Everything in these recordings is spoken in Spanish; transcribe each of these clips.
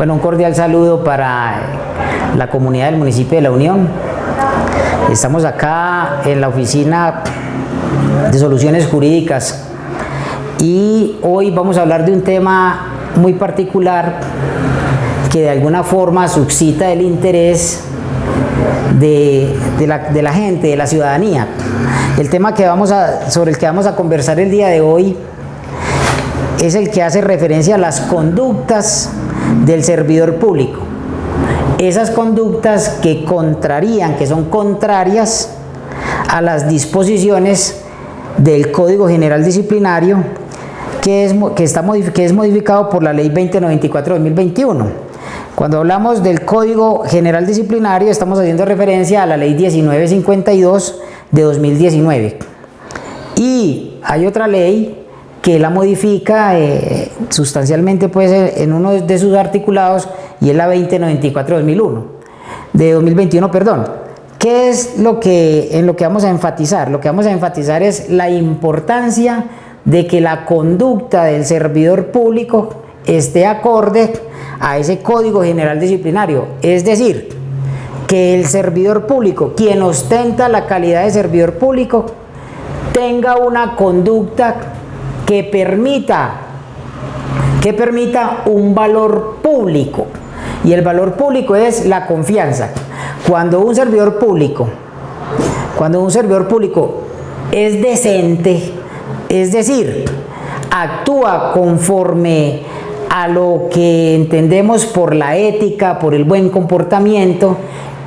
Bueno, un cordial saludo para la comunidad del municipio de La Unión. Estamos acá en la oficina de soluciones jurídicas y hoy vamos a hablar de un tema muy particular que de alguna forma suscita el interés de la gente, de la ciudadanía. El tema sobre el que vamos a conversar el día de hoy es el que hace referencia a las conductas del servidor público. Esas conductas que son contrarias a las disposiciones del Código General Disciplinario que es modificado por la Ley 2094/2021. Cuando hablamos del Código General Disciplinario estamos haciendo referencia a la Ley 1952 de 2019. Y hay otra ley que la modifica sustancialmente pues, en uno de sus articulados, y es la 2094/2021, de 2021, perdón. ¿Qué es en lo que vamos a enfatizar? Lo que vamos a enfatizar es la importancia de que la conducta del servidor público esté acorde a ese Código General Disciplinario. Es decir, que el servidor público, quien ostenta la calidad de servidor público, tenga una conducta que permita un valor público, y el valor público es la confianza. Cuando un servidor público es decente, es decir, actúa conforme a lo que entendemos por la ética, por el buen comportamiento,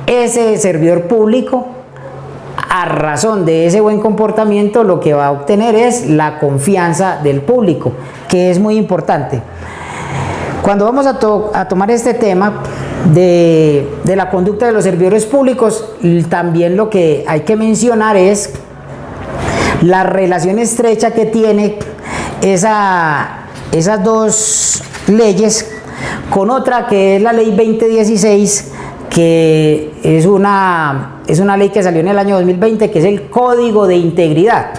ese servidor público, a razón de ese buen comportamiento, lo que va a obtener es la confianza del público, que es muy importante. Cuando vamos a tomar este tema de la conducta de los servidores públicos, también lo que hay que mencionar es la relación estrecha que tiene esas dos leyes con otra que es la Ley 2016, que es una ley que salió en el año 2020, que es el Código de Integridad.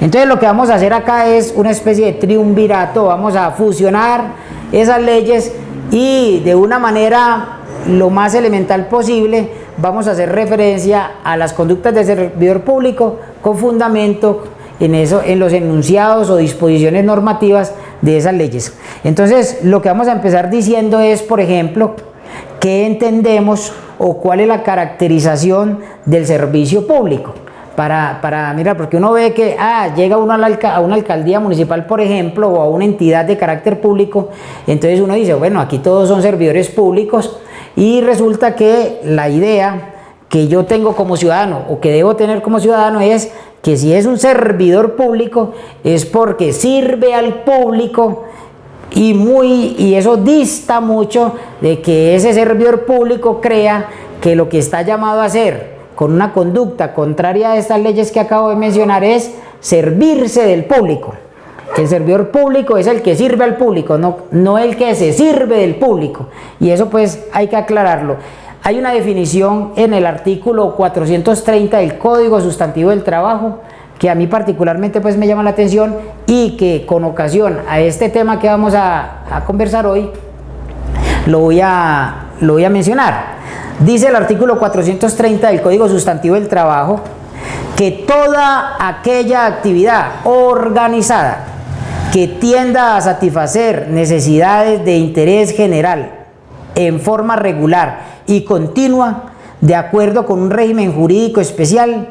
Entonces lo que vamos a hacer acá es una especie de triunvirato. Vamos a fusionar esas leyes y de una manera lo más elemental posible vamos a hacer referencia a las conductas del servidor público con fundamento en los enunciados o disposiciones normativas de esas leyes. Entonces lo que vamos a empezar diciendo es, por ejemplo, ¿qué entendemos o cuál es la caracterización del servicio público? Para mirar, porque uno ve que llega uno a una alcaldía municipal, por ejemplo, o a una entidad de carácter público, entonces uno dice, bueno, aquí todos son servidores públicos, y resulta que la idea que yo tengo como ciudadano o que debo tener como ciudadano es que si es un servidor público es porque sirve al público, y eso dista mucho de que ese servidor público crea que lo que está llamado a hacer con una conducta contraria a estas leyes que acabo de mencionar es servirse del público. El servidor público es el que sirve al público, no el que se sirve del público, y eso pues hay que aclararlo. Hay una definición en el artículo 430 del Código Sustantivo del Trabajo que a mí particularmente pues me llama la atención, y que con ocasión a este tema que vamos a conversar hoy lo voy a mencionar. Dice el artículo 430 del Código Sustantivo del Trabajo que toda aquella actividad organizada que tienda a satisfacer necesidades de interés general en forma regular y continua, de acuerdo con un régimen jurídico especial,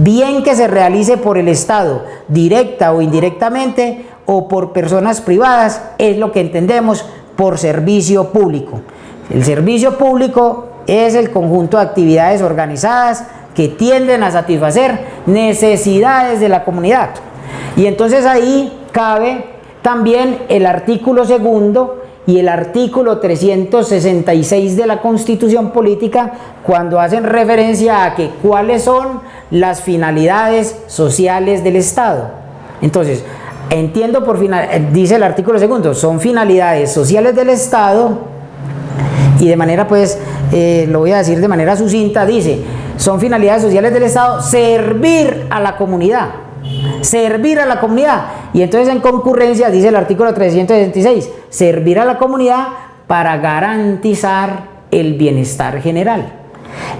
bien que se realice por el Estado, directa o indirectamente, o por personas privadas, es lo que entendemos por servicio público. El servicio público es el conjunto de actividades organizadas que tienden a satisfacer necesidades de la comunidad. Y entonces ahí cabe también el artículo 2 y el artículo 366 de la Constitución Política, cuando hacen referencia a que cuáles son las finalidades sociales del Estado. Entonces, entiendo dice el artículo 2, son finalidades sociales del Estado, y de manera pues, lo voy a decir de manera sucinta, dice, son finalidades sociales del Estado servir a la comunidad. Servir a la comunidad. Y entonces en concurrencia dice el artículo 366, servir a la comunidad para garantizar el bienestar general.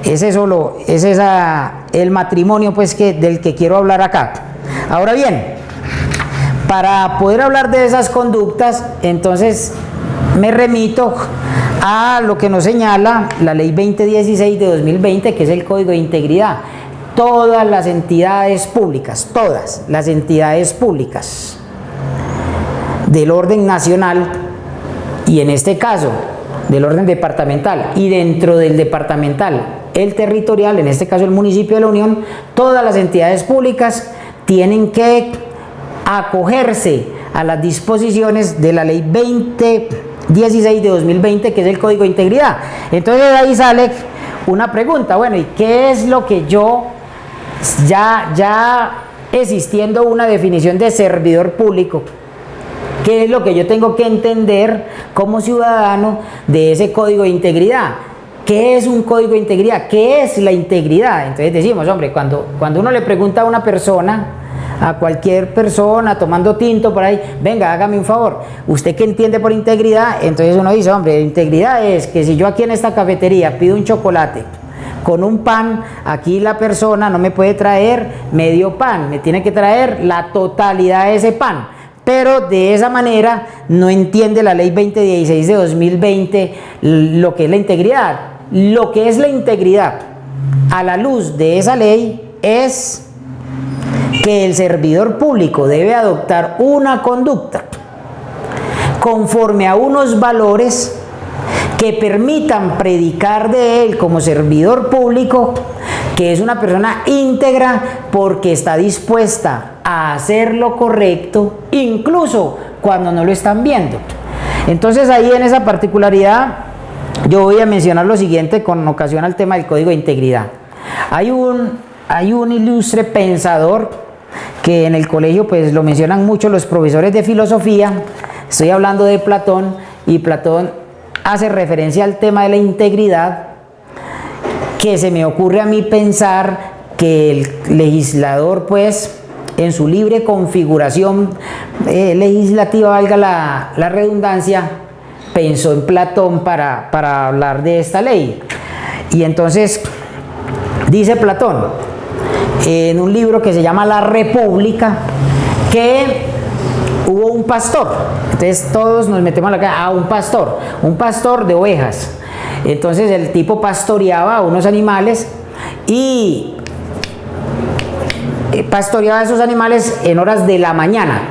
Es el matrimonio pues del que quiero hablar acá. Ahora bien, para poder hablar de esas conductas, entonces me remito a lo que nos señala la Ley 2016 de 2020, que es el Código de Integridad. Todas las entidades públicas, todas las entidades públicas del orden nacional, y en este caso del orden departamental, y dentro del departamental el territorial, en este caso el municipio de La Unión, todas las entidades públicas tienen que acogerse a las disposiciones de la Ley 2016 de 2020, que es el Código de Integridad. Entonces ahí sale una pregunta, bueno, ¿y qué es lo que yo, ya existiendo una definición de servidor público, qué es lo que yo tengo que entender como ciudadano de ese Código de Integridad? ¿Qué es un Código de Integridad? ¿Qué es la integridad? Entonces decimos, hombre, cuando uno le pregunta a una persona, a cualquier persona tomando tinto por ahí, venga, hágame un favor, ¿usted qué entiende por integridad? Entonces uno dice, hombre, integridad es que si yo aquí en esta cafetería pido un chocolate con un pan, aquí la persona no me puede traer medio pan, me tiene que traer la totalidad de ese pan. Pero de esa manera no entiende la Ley 2016 de 2020 lo que es la integridad. Lo que es la integridad a la luz de esa ley es que el servidor público debe adoptar una conducta conforme a unos valores que permitan predicar de él como servidor público que es una persona íntegra porque está dispuesta a hacer lo correcto incluso cuando no lo están viendo. Entonces ahí en esa particularidad yo voy a mencionar lo siguiente con ocasión al tema del Código de Integridad. Hay un ilustre pensador que en el colegio pues lo mencionan mucho los profesores de filosofía. Estoy hablando de Platón, y Platón hace referencia al tema de la integridad, que se me ocurre a mí pensar que el legislador pues en su libre configuración legislativa, valga la redundancia, pensó en Platón para hablar de esta ley. Y entonces dice Platón en un libro que se llama La República que hubo un pastor. Entonces todos nos metemos a un pastor de ovejas. Entonces el tipo pastoreaba a unos animales y pastoreaba a esos animales en horas de la mañana.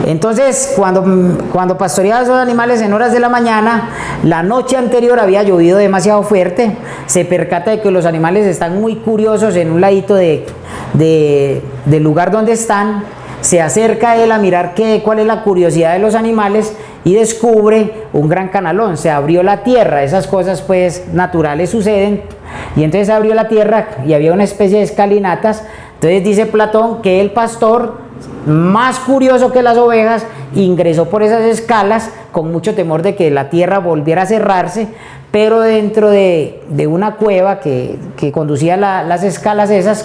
Entonces cuando pastoreaba a esos animales en horas de la mañana, la noche anterior había llovido demasiado fuerte, se percata de que los animales están muy curiosos en un ladito del lugar donde están, se acerca a él a mirar cuál es la curiosidad de los animales y descubre un gran canalón, se abrió la tierra, esas cosas pues naturales suceden, y entonces se abrió la tierra y había una especie de escalinatas. Entonces dice Platón que el pastor, más curioso que las ovejas, ingresó por esas escalas con mucho temor de que la tierra volviera a cerrarse, pero dentro de una cueva que conducía las escalas esas,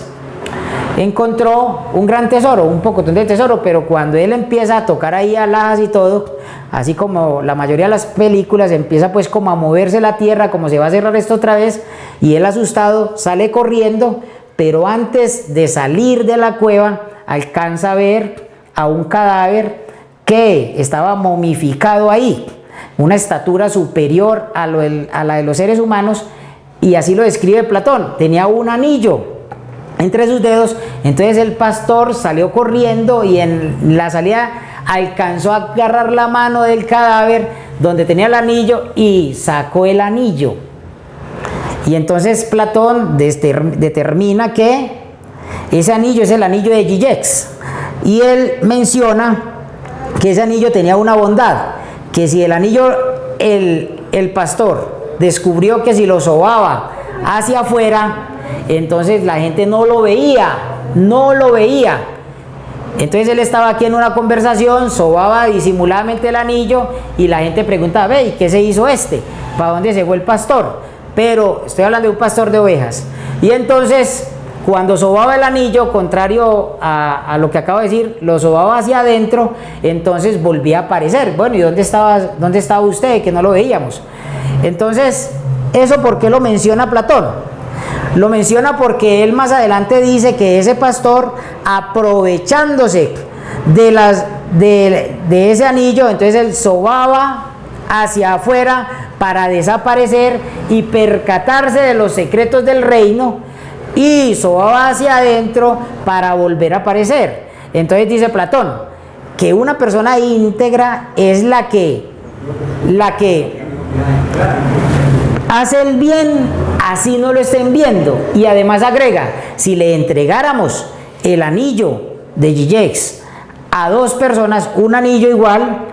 encontró un gran tesoro, un pocotón de tesoro. Pero cuando él empieza a tocar ahí alhajas y todo, así como la mayoría de las películas, empieza pues como a moverse la tierra, como se va a cerrar esto otra vez, y él asustado sale corriendo, pero antes de salir de la cueva alcanza a ver a un cadáver que estaba momificado ahí, una estatura superior a la de los seres humanos, y así lo describe Platón. Tenía un anillo entre sus dedos. Entonces el pastor salió corriendo y en la salida alcanzó a agarrar la mano del cadáver donde tenía el anillo y sacó el anillo. Y entonces Platón determina que ese anillo es el anillo de Gigex, y él menciona que ese anillo tenía una bondad, que si el anillo, el pastor descubrió que si lo sobaba hacia afuera, entonces la gente no lo veía. Entonces él estaba aquí en una conversación, sobaba disimuladamente el anillo y la gente preguntaba, ve, ¿y qué se hizo este? ¿Para dónde se fue el pastor? Pero estoy hablando de un pastor de ovejas. Y entonces Cuando sobaba el anillo, contrario a lo que acabo de decir, lo sobaba hacia adentro, entonces volvía a aparecer. Bueno, ¿y dónde estaba usted? Que no lo veíamos. Entonces, ¿eso por qué lo menciona Platón? Lo menciona porque él más adelante dice que ese pastor, aprovechándose de ese anillo, entonces él sobaba hacia afuera para desaparecer y percatarse de los secretos del reino, y sobaba hacia adentro para volver a aparecer. Entonces dice Platón que una persona íntegra es la que hace el bien así no lo estén viendo, y además agrega: si le entregáramos el anillo de Gigex a dos personas, un anillo igual,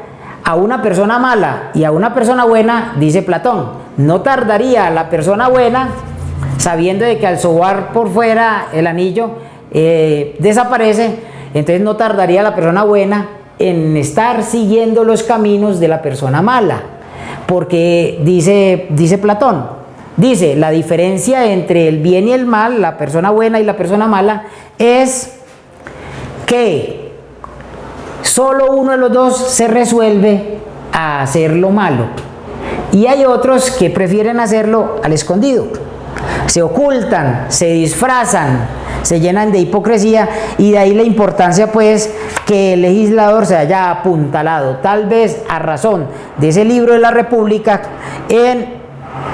a una persona mala y a una persona buena, dice Platón, no tardaría la persona buena, sabiendo de que al sobar por fuera el anillo desaparece, entonces no tardaría la persona buena en estar siguiendo los caminos de la persona mala. Porque dice Platón, dice, la diferencia entre el bien y el mal, la persona buena y la persona mala, es que solo uno de los dos se resuelve a hacer lo malo, y hay otros que prefieren hacerlo al escondido, se ocultan, se disfrazan, se llenan de hipocresía, y de ahí la importancia pues que el legislador se haya apuntalado, tal vez a razón de ese libro de la República,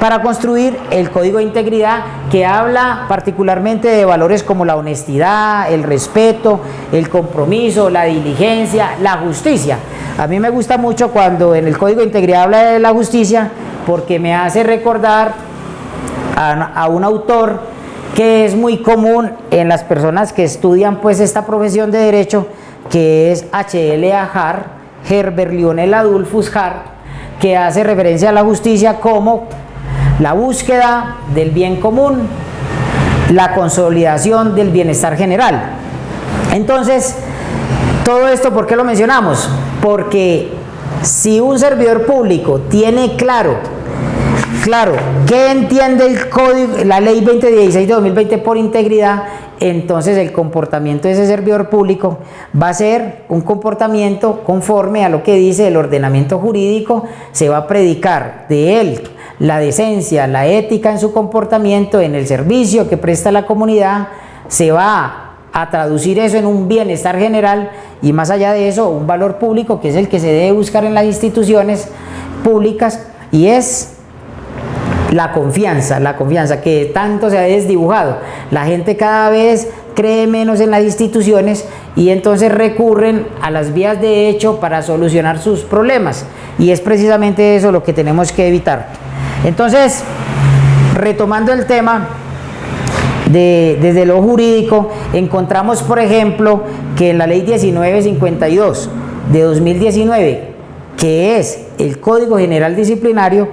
para construir el Código de Integridad, que habla particularmente de valores como la honestidad, el respeto, el compromiso, la diligencia, la justicia. A mí me gusta mucho cuando en el Código de Integridad habla de la justicia, porque me hace recordar a un autor que es muy común en las personas que estudian pues esta profesión de derecho, que es H.L.A. Hart, Herbert Lionel Adolphus Hart, que hace referencia a la justicia como la búsqueda del bien común, la consolidación del bienestar general. Entonces, todo esto, ¿por qué lo mencionamos? Porque si un servidor público tiene claro qué entiende el código, la ley 2016 de 2020 por integridad, entonces el comportamiento de ese servidor público va a ser un comportamiento conforme a lo que dice el ordenamiento jurídico. Se va a predicar de él la decencia, la ética en su comportamiento, en el servicio que presta a la comunidad, se va a traducir eso en un bienestar general, y más allá de eso, un valor público que es el que se debe buscar en las instituciones públicas, y es la confianza que tanto se ha desdibujado. La gente cada vez cree menos en las instituciones, y entonces recurren a las vías de hecho para solucionar sus problemas, y es precisamente eso lo que tenemos que evitar. Entonces, retomando el tema desde lo jurídico, encontramos por ejemplo que en la ley 1952 de 2019, que es el Código General Disciplinario,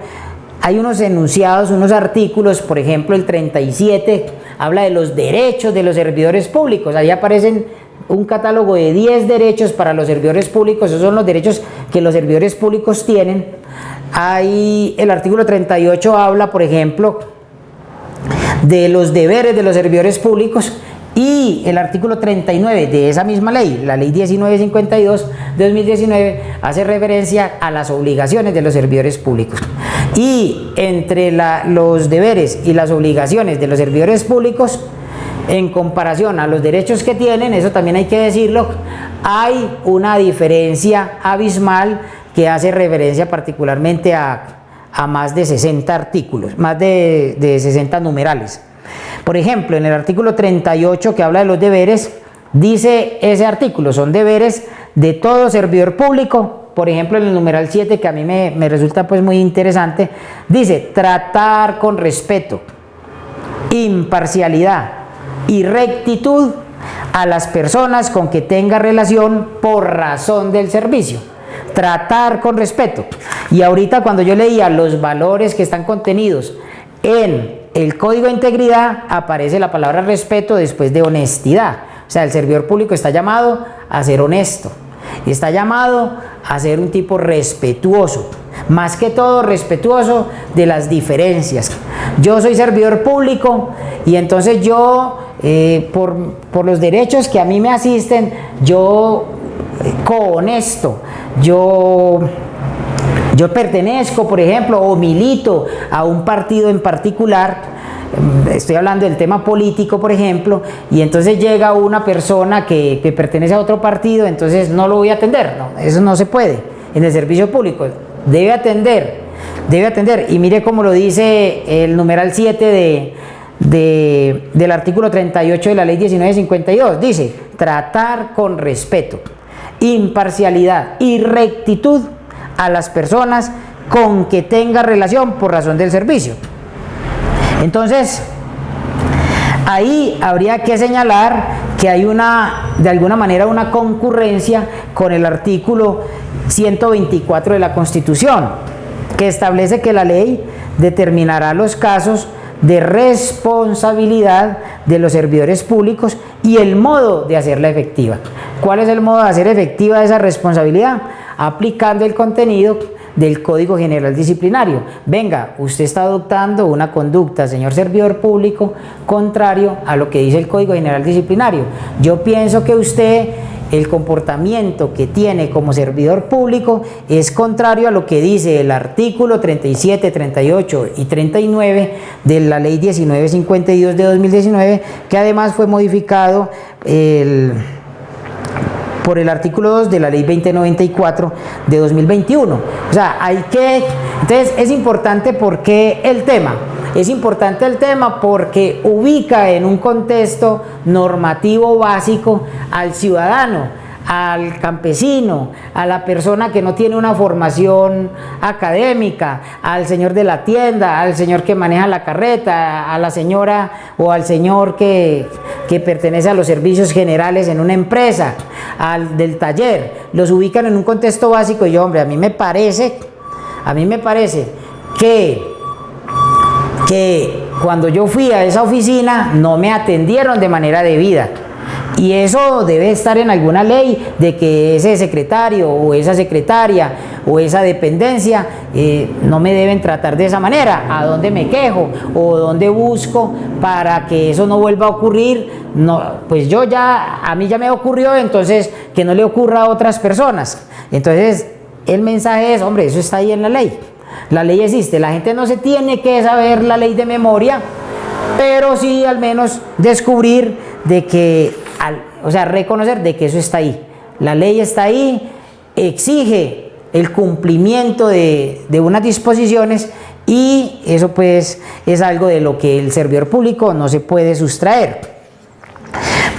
hay unos enunciados, unos artículos, por ejemplo el 37 habla de los derechos de los servidores públicos. Ahí aparecen un catálogo de 10 derechos para los servidores públicos. Esos son los derechos que los servidores públicos tienen. Ahí el artículo 38 habla, por ejemplo, de los deberes de los servidores públicos, y el artículo 39 de esa misma ley, la ley 1952 de 2019, hace referencia a las obligaciones de los servidores públicos. Y entre los deberes y las obligaciones de los servidores públicos, en comparación a los derechos que tienen, eso también hay que decirlo, hay una diferencia abismal que hace referencia particularmente a más de 60 artículos, más de 60 numerales. Por ejemplo, en el artículo 38, que habla de los deberes, dice ese artículo, son deberes de todo servidor público. Por ejemplo, en el numeral 7, que a mí me resulta pues muy interesante, dice: tratar con respeto, imparcialidad y rectitud a las personas con que tenga relación por razón del servicio. Tratar con respeto. Y ahorita, cuando yo leía los valores que están contenidos en el Código de Integridad, aparece la palabra respeto después de honestidad. O sea, el servidor público está llamado a ser honesto, está llamado a ser un tipo respetuoso. más que todo respetuoso de las diferencias. Yo soy servidor público y entonces yo, por los derechos que a mí me asisten, yo cohonesto, yo pertenezco, por ejemplo, o milito a un partido en particular. Estoy hablando del tema político, por ejemplo, y entonces llega una persona que pertenece a otro partido, entonces no lo voy a atender. No, eso no se puede en el servicio público. Debe atender. Y mire cómo lo dice el numeral 7 del artículo 38 de la ley 1952. Dice: tratar con respeto, imparcialidad y rectitud a las personas con que tenga relación por razón del servicio. Entonces, ahí habría que señalar que hay de alguna manera una concurrencia con el artículo 124 de la Constitución, que establece que la ley determinará los casos de responsabilidad de los servidores públicos y el modo de hacerla efectiva. ¿Cuál es el modo de hacer efectiva esa responsabilidad? Aplicando el contenido del Código General Disciplinario. Venga, usted está adoptando una conducta, señor servidor público, contrario a lo que dice el Código General Disciplinario. Yo pienso que usted, el comportamiento que tiene como servidor público es contrario a lo que dice el artículo 37, 38 y 39 de la ley 1952 de 2019, que además fue modificado por el artículo 2 de la ley 2094 de 2021. O sea, entonces es importante porque el tema porque ubica en un contexto normativo básico al ciudadano, al campesino, a la persona que no tiene una formación académica, al señor de la tienda, al señor que maneja la carreta, a la señora o al señor que pertenece a los servicios generales en una empresa, al del taller. Los ubican en un contexto básico y, hombre, a mí me parece que cuando yo fui a esa oficina no me atendieron de manera debida. Y eso debe estar en alguna ley de que ese secretario o esa secretaria o esa dependencia no me deben tratar de esa manera. ¿A dónde me quejo o dónde busco para que eso no vuelva a ocurrir? No, pues a mí ya me ocurrió, entonces que no le ocurra a otras personas. Entonces el mensaje es, hombre, eso está ahí en la ley. La ley existe, la gente no se tiene que saber la ley de memoria, pero sí al menos descubrir de que, reconocer de que eso está ahí. La ley está ahí, exige el cumplimiento de unas disposiciones y eso pues es algo de lo que el servidor público no se puede sustraer.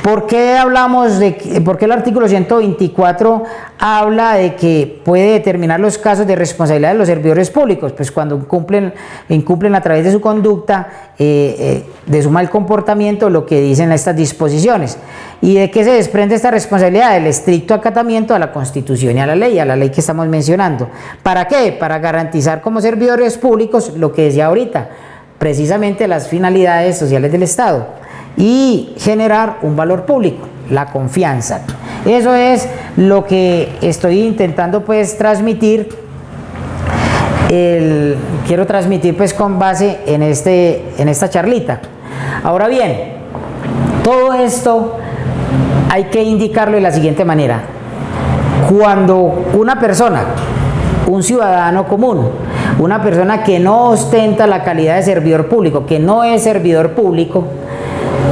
¿Por qué el artículo 124 habla de que puede determinar los casos de responsabilidad de los servidores públicos? Pues cuando incumplen a través de su conducta, de su mal comportamiento, lo que dicen estas disposiciones. ¿Y de qué se desprende esta responsabilidad? Del estricto acatamiento a la Constitución y a la ley que estamos mencionando. ¿Para qué? Para garantizar como servidores públicos lo que decía ahorita, precisamente las finalidades sociales del Estado. Y generar un valor público, la confianza. Eso es lo que estoy intentando pues transmitir, quiero transmitir pues con base en esta charlita. Ahora bien, todo esto hay que indicarlo de la siguiente manera. Cuando una persona, un ciudadano común, una persona que no ostenta la calidad de servidor público, que no es servidor público,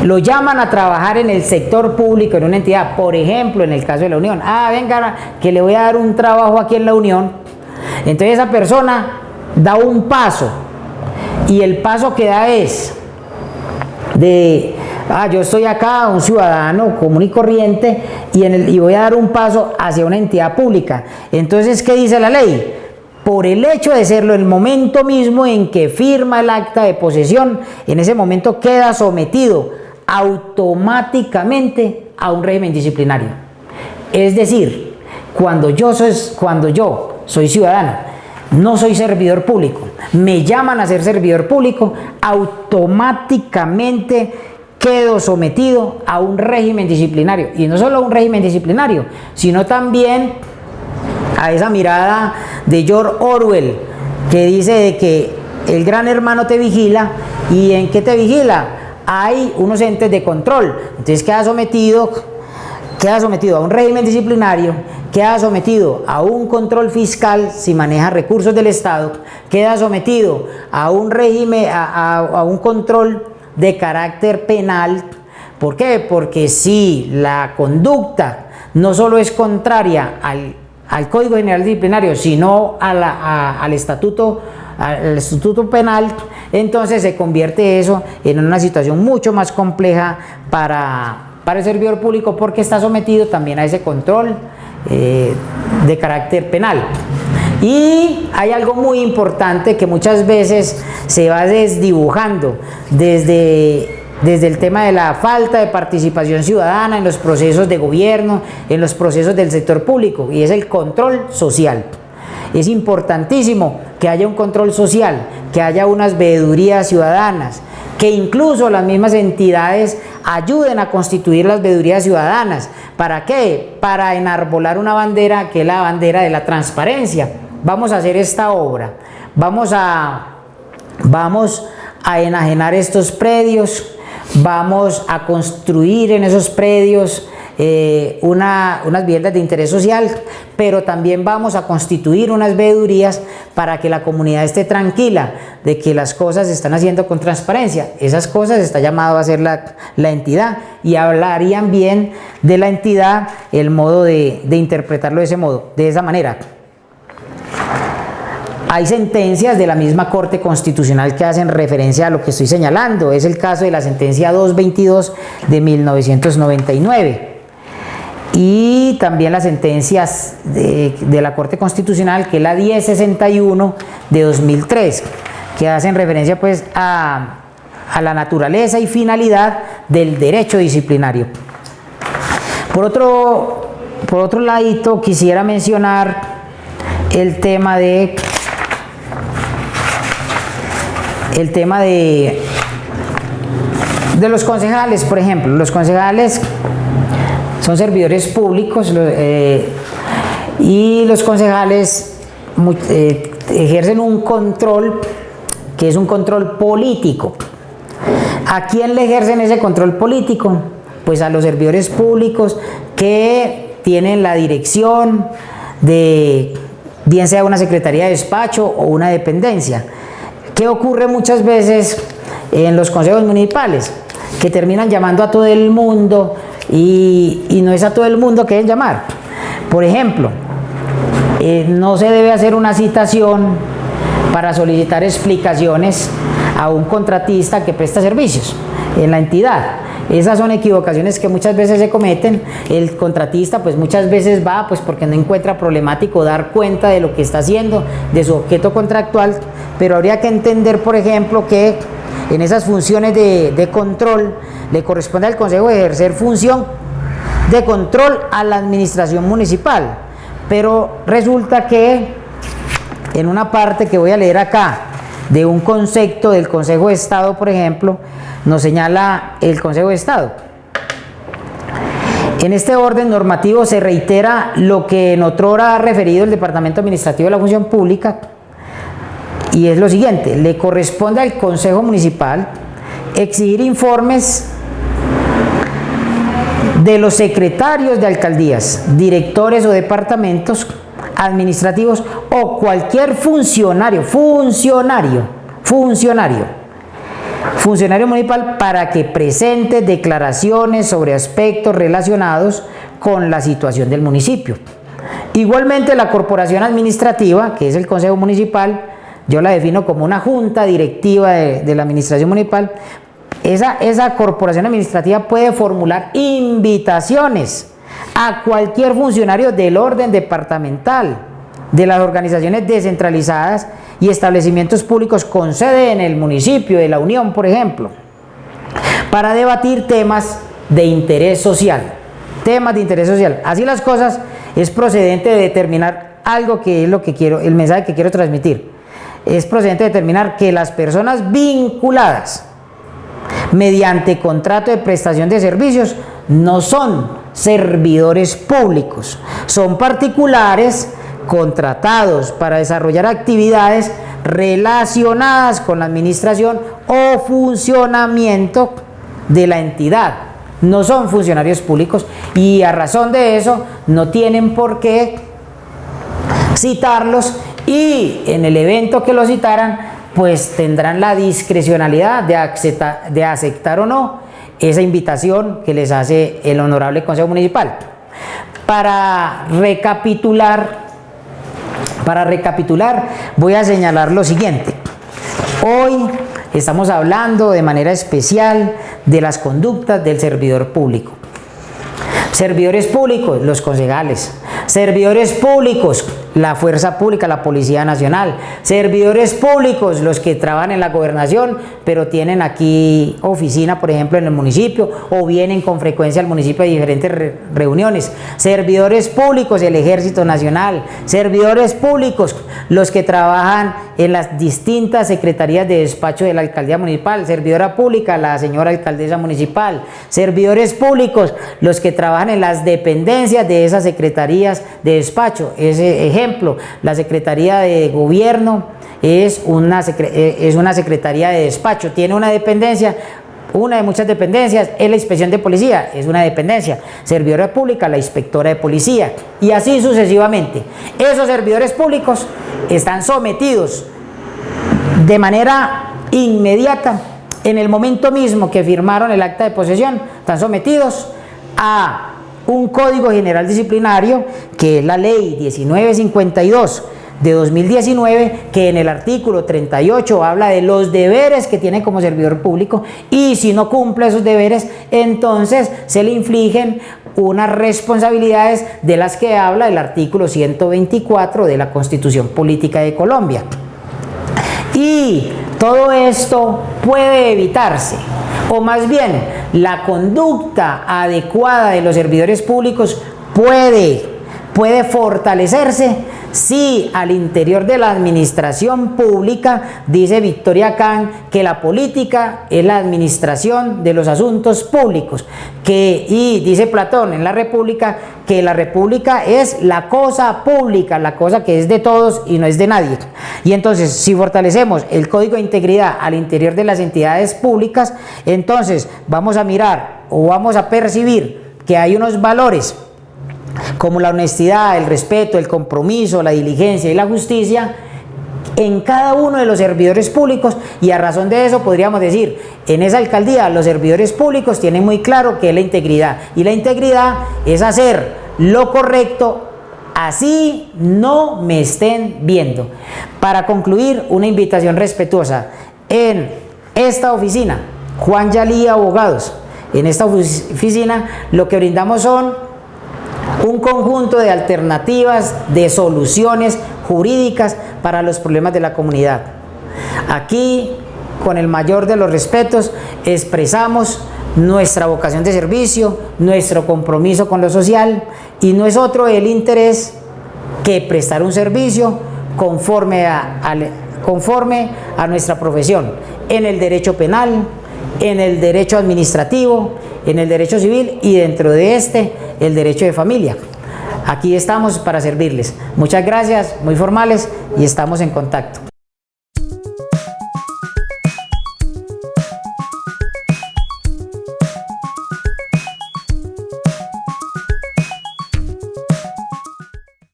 lo llaman a trabajar en el sector público, en una entidad, por ejemplo, en el caso de la Unión. Venga, que le voy a dar un trabajo aquí en la Unión. Entonces esa persona da un paso y el paso que da es yo estoy acá, un ciudadano común y corriente, y voy a dar un paso hacia una entidad pública. Entonces, ¿qué dice la ley? Por el hecho de serlo, el momento mismo en que firma el acta de posesión, en ese momento queda sometido automáticamente a un régimen disciplinario. Es decir, cuando yo soy ciudadano, no soy servidor público, me llaman a ser servidor público, automáticamente quedo sometido a un régimen disciplinario. Y no solo a un régimen disciplinario, sino también a esa mirada de George Orwell, que dice de que el gran hermano te vigila. ¿Y en qué te vigila? Hay unos entes de control. Entonces queda sometido a un régimen disciplinario, queda sometido a un control fiscal si maneja recursos del Estado, queda sometido a un régimen, a un control de carácter penal. ¿Por qué? Porque si la conducta no solo es contraria al Código General Disciplinario, sino al estatuto penal, entonces se convierte eso en una situación mucho más compleja para el servidor público, porque está sometido también a ese control de carácter penal. Y hay algo muy importante que muchas veces se va desdibujando desde el tema de la falta de participación ciudadana en los procesos de gobierno, en los procesos del sector público, y es el control social. Es importantísimo que haya un control social, que haya unas veedurías ciudadanas, que incluso las mismas entidades ayuden a constituir las veedurías ciudadanas. ¿Para qué? Para enarbolar una bandera, que es la bandera de la transparencia. Vamos a hacer esta obra, vamos a enajenar estos predios, vamos a construir en esos predios unas viviendas de interés social, pero también vamos a constituir unas veedurías para que la comunidad esté tranquila de que las cosas se están haciendo con transparencia. Esas cosas está llamado a hacer la entidad, y hablarían bien de la entidad el modo de interpretarlo de esa manera. Hay sentencias de la misma Corte Constitucional que hacen referencia a lo que estoy señalando. Es el caso de la sentencia 222 de 1999. Y también las sentencias de la Corte Constitucional, que es la 1061 de 2003, que hacen referencia pues a la naturaleza y finalidad del derecho disciplinario. Por otro ladito, quisiera mencionar el tema de los concejales. Por ejemplo, los concejales son servidores públicos, y los concejales ejercen un control que es un control político. ¿A quién le ejercen ese control político? Pues a los servidores públicos que tienen la dirección de, bien sea una secretaría de despacho o una dependencia. ¿Qué ocurre muchas veces en los consejos municipales? Que terminan llamando a todo el mundo, y no es a todo el mundo que deben llamar. Por ejemplo, no se debe hacer una citación para solicitar explicaciones a un contratista que presta servicios en la entidad. Esas son equivocaciones que muchas veces se cometen. El contratista pues muchas veces va pues porque no encuentra problemático dar cuenta de lo que está haciendo, de su objeto contractual, pero habría que entender, por ejemplo, que en esas funciones de control le corresponde al Consejo ejercer función de control a la administración municipal. Pero resulta que en una parte que voy a leer acá, de un concepto del Consejo de Estado, por ejemplo, nos señala el Consejo de Estado. En este orden normativo se reitera lo que en otrora ha referido el Departamento Administrativo de la Función Pública, y es lo siguiente: le corresponde al Consejo Municipal exigir informes de los secretarios de alcaldías, directores o departamentos administrativos o cualquier funcionario municipal para que presente declaraciones sobre aspectos relacionados con la situación del municipio. Igualmente, la corporación administrativa, que es el Consejo Municipal, yo la defino como una junta directiva de la administración municipal. Esa corporación administrativa puede formular invitaciones a cualquier funcionario del orden departamental, de las organizaciones descentralizadas y establecimientos públicos con sede en el municipio de la Unión, por ejemplo, para debatir temas de interés social. Así las cosas, es procedente de determinar algo que es lo que quiero, el mensaje que quiero transmitir. Es procedente de determinar que las personas vinculadas mediante contrato de prestación de servicios no son servidores públicos, son particulares contratados para desarrollar actividades relacionadas con la administración o funcionamiento de la entidad. No son funcionarios públicos y a razón de eso no tienen por qué citarlos, y en el evento que lo citaran pues tendrán la discrecionalidad de aceptar o no esa invitación que les hace el Honorable Consejo Municipal. Para recapitular, voy a señalar lo siguiente. Hoy estamos hablando de manera especial de las conductas del servidor público. Servidores públicos, los concejales. Servidores públicos, la fuerza pública, la Policía Nacional. Servidores públicos, los que trabajan en la gobernación, pero tienen aquí oficina, por ejemplo, en el municipio, o vienen con frecuencia al municipio a diferentes reuniones. Servidores públicos, el Ejército Nacional. Servidores públicos, los que trabajan en las distintas secretarías de despacho de la alcaldía municipal. Servidora pública, la señora alcaldesa municipal. Servidores públicos, los que trabajan en las dependencias de esas secretarías de despacho. Ese ejemplo, la Secretaría de Gobierno es una secretaría de despacho, tiene una dependencia, una de muchas dependencias, es la Inspección de Policía, es una dependencia. Servidora pública, la Inspectora de Policía, y así sucesivamente. Esos servidores públicos están sometidos de manera inmediata, en el momento mismo que firmaron el acta de posesión, están sometidos a un Código General Disciplinario, que es la Ley 1952 de 2019, que en el artículo 38 habla de los deberes que tiene como servidor público, y si no cumple esos deberes, entonces se le infligen unas responsabilidades de las que habla el artículo 124 de la Constitución Política de Colombia. Y todo esto puede evitarse, o más bien la conducta adecuada de los servidores públicos puede fortalecerse si al interior de la administración pública, dice Victoria Khan, que la política es la administración de los asuntos públicos, y dice Platón en la República que la República es la cosa pública, la cosa que es de todos y no es de nadie. Y entonces, si fortalecemos el Código de Integridad al interior de las entidades públicas, entonces vamos a mirar o vamos a percibir que hay unos valores como la honestidad, el respeto, el compromiso, la diligencia y la justicia en cada uno de los servidores públicos, y a razón de eso podríamos decir, en esa alcaldía los servidores públicos tienen muy claro qué es la integridad, y la integridad es hacer lo correcto así no me estén viendo. Para concluir, una invitación respetuosa: en esta oficina, Juan Yalí Abogados, en esta oficina lo que brindamos son un conjunto de alternativas, de soluciones jurídicas para los problemas de la comunidad. Aquí, con el mayor de los respetos, expresamos nuestra vocación de servicio, nuestro compromiso con lo social, y no es otro el interés que prestar un servicio conforme a nuestra profesión, en el derecho penal, en el derecho administrativo, en el derecho civil, y dentro de este, el derecho de familia. Aquí estamos para servirles. Muchas gracias, muy formales, y estamos en contacto.